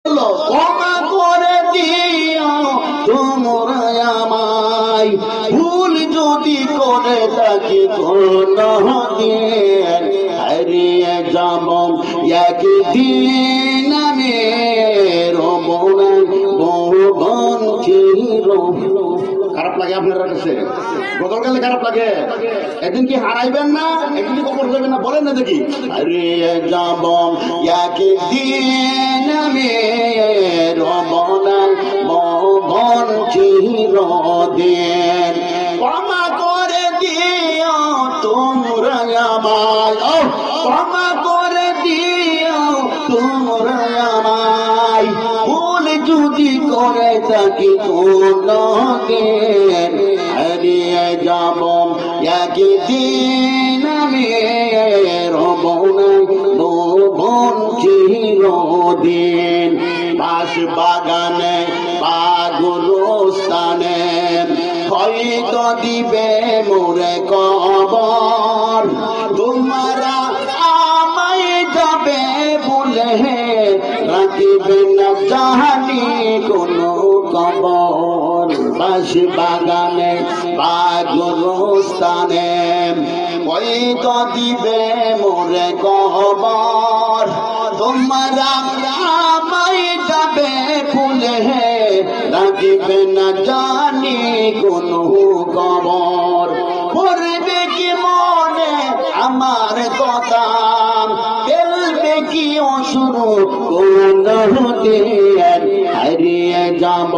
ক্ষমা করে দিও তোমরা আমায়, ভুল যদি করে থাকি কোনদিন, হারিয়ে যাব একদিন আমি ভুবন চির। খারাপ লাগে আপনার কাছে? বদল গেলে খারাপ লাগে? একদিন কি হারাইবেন না? একদিন কি কবর যাবেন না? বলেন না দেখি। হারিয়ে যাব একদিন আমি ভুবন চিরদিন, ক্ষমা করে দিও তোমরা আমায়, ক্ষমা করে দিও তোমরা আমায়, ভুল যদি করে থাকি কোনদিন, হারিয়ে যাব একদিন আমি ভুবন চিরদিন। বাস বাগানে বা গুরুস্থানে হয়তো দিবে মোরে কবর, তোমরা আমায় যাবে বলে রাখিবে না জানি কোনো কবর। বাস বাগানে বা গুরুস্থানে হয়তো দিবে মোরে কবর, তোমরা আমায় যাবে ভুলে রাখিবে না জানি কোনো কবর। পড়বে কি মনে আমার কথা, ফেলবে কি অসুর কোন দিন, হারিয়ে যাব